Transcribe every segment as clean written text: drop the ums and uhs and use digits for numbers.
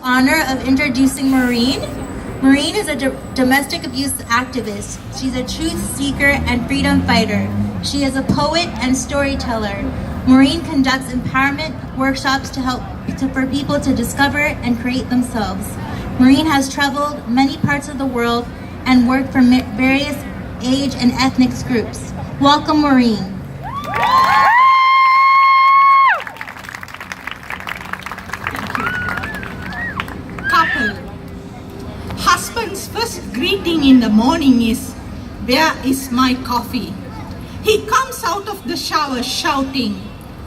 Honor of introducing Maureen. Maureen is a domestic abuse activist. She's a truth seeker and freedom fighter. She is a poet and storyteller. Maureen conducts empowerment workshops for people to discover and create themselves. Maureen has traveled many parts of the world and worked for various age and ethnic groups. Welcome, Maureen. Husband's first greeting in the morning is, "Where is my coffee?" He comes out of the shower shouting,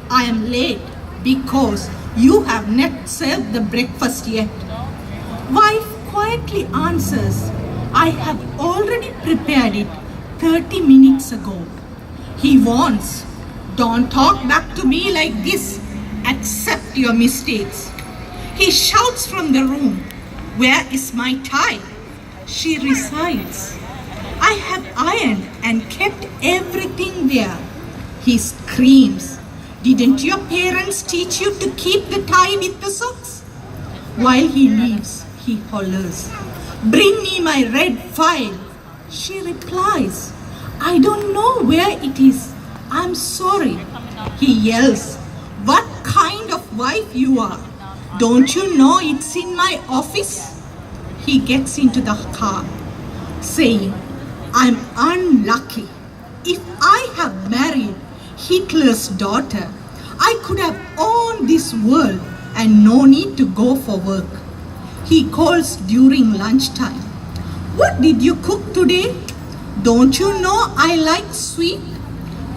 "I am late because you have not served the breakfast yet." Wife quietly answers, "I have already prepared it 30 minutes ago." He warns, "Don't talk back to me like this. Accept your mistakes." He shouts from the room, "Where is my tie?" She recites, "I have ironed and kept everything there." He screams, "Didn't your parents teach you to keep the tie with the socks?" While he leaves, he hollers, "Bring me my red file." She replies, "I don't know where it is. I'm sorry." He yells, "What kind of wife you are? Don't you know it's in my office?" He gets into the car, saying, "I'm unlucky. If I have married Hitler's daughter, I could have owned this world and no need to go for work." He calls during lunchtime, "What did you cook today? Don't you know I like sweet?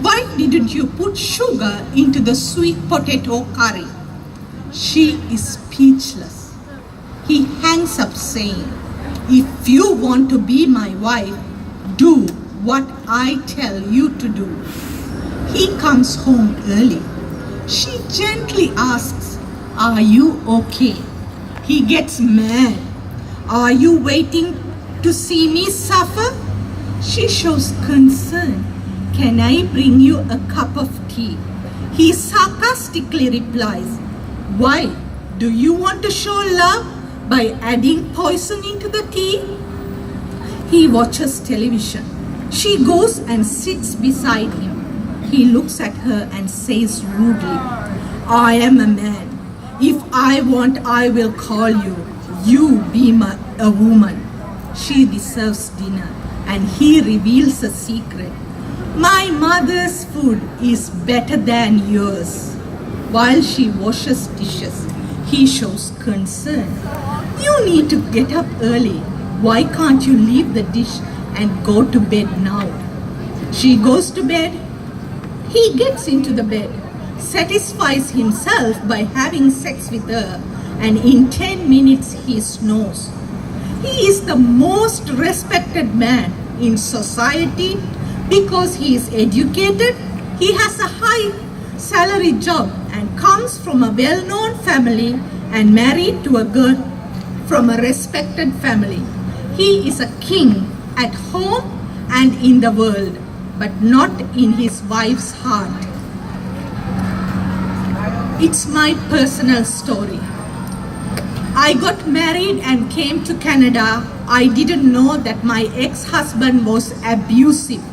Why didn't you put sugar into the sweet potato curry?" She is speechless. He hangs up saying, "If you want to be my wife, do what I tell you to do." He comes home early. She gently asks, "Are you okay?" He gets mad. "Are you waiting to see me suffer?" She shows concern. "Can I bring you a cup of tea?" He sarcastically replies, "Why? Do you want to show love by adding poison into the tea?" He watches television. She goes and sits beside him. He looks at her and says rudely, "I am a man. If I want, I will call you. You be a woman." She deserves dinner, and he reveals a secret. "My mother's food is better than yours." While she washes dishes, he shows concern. "You need to get up early. Why can't you leave the dish and go to bed now?" She goes to bed. He gets into the bed, satisfies himself by having sex with her, and in 10 minutes he snores. He is the most respected man in society because he is educated, he has a high salary job and comes from a well-known family and married to a girl from a respected family. He is a king at home and in the world, but not in his wife's heart. It's my personal story. I got married and came to Canada. I didn't know that my ex-husband was abusive.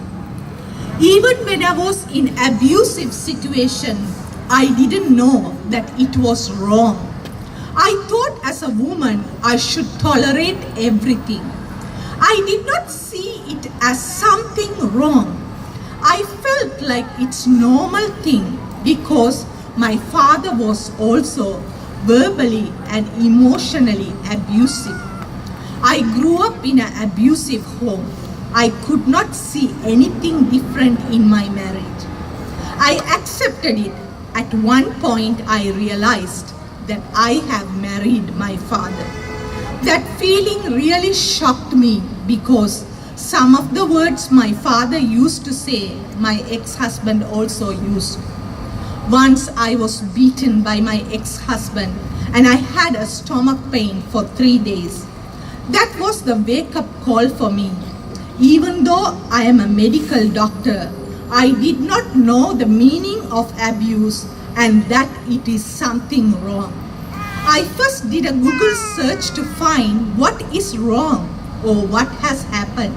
Even when I was in abusive situation, I didn't know that it was wrong. I thought as a woman I should tolerate everything. I did not see it as something wrong. I felt like it's normal thing because my father was also verbally and emotionally abusive. I grew up in an abusive home. I could not see anything different in my marriage. I accepted it. At one point I realized that I have married my father. That feeling really shocked me because some of the words my father used to say, my ex-husband also used. Once I was beaten by my ex-husband and I had a stomach pain for 3 days. That was the wake-up call for me. Even though I am a medical doctor, I did not know the meaning of abuse and that it is something wrong. I first did a Google search to find what is wrong or what has happened.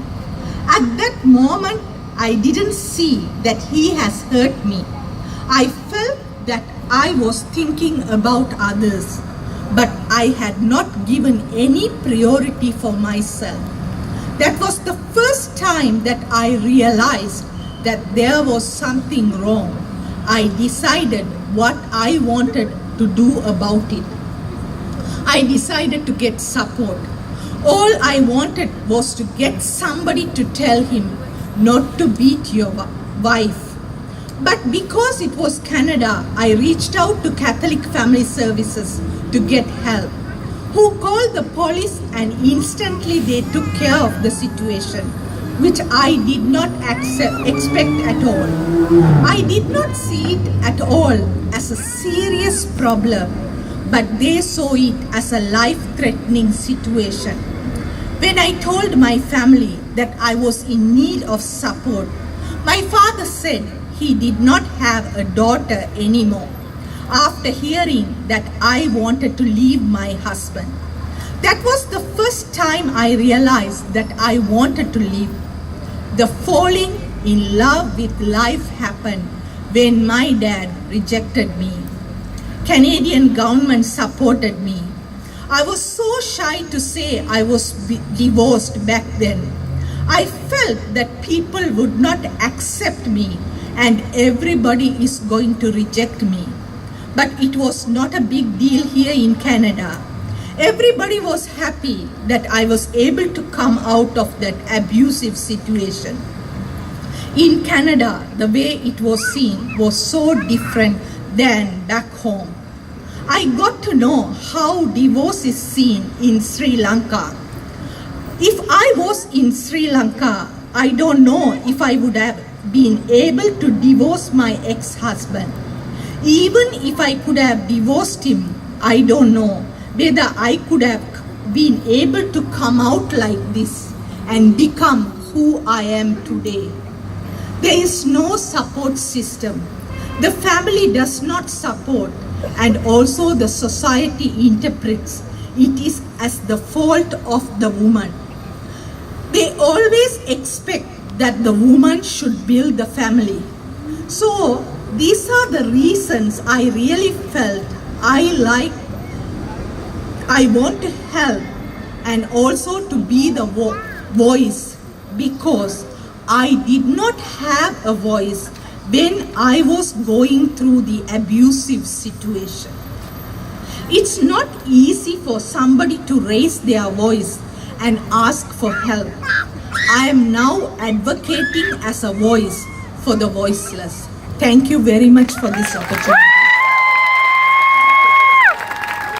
At that moment, I didn't see that he has hurt me. I felt that I was thinking about others, but I had not given any priority for myself. That was the first time that I realized that there was something wrong. I decided what I wanted to do about it. I decided to get support. All I wanted was to get somebody to tell him not to beat your wife. But because it was Canada, I reached out to Catholic Family Services to get help, who called the police, and instantly they took care of the situation, which I did not expect at all. I did not see it at all as a serious problem, but they saw it as a life-threatening situation. When I told my family that I was in need of support, my father said he did not have a daughter anymore after hearing that I wanted to leave my husband. That was the first time I realized that I wanted to leave. The falling in love with life happened when my dad rejected me. Canadian government supported me. I was so shy to say I was divorced back then. I felt that people would not accept me and everybody is going to reject me. But it was not a big deal here in Canada. Everybody was happy that I was able to come out of that abusive situation. In Canada, the way it was seen was so different than back home. I got to know how divorce is seen in Sri Lanka. If I was in Sri Lanka, I don't know if I would have been able to divorce my ex-husband. Even if I could have divorced him, I don't know whether I could have been able to come out like this and become who I am today. There is no support system. The family does not support, and also the society interprets it is as the fault of the woman. They always expect that the woman should build the family. So these are the reasons I really felt I want to help and also to be the voice, because I did not have a voice when I was going through the abusive situation. It's not easy for somebody to raise their voice and ask for help. I am now advocating as a voice for the voiceless. Thank you very much for this opportunity.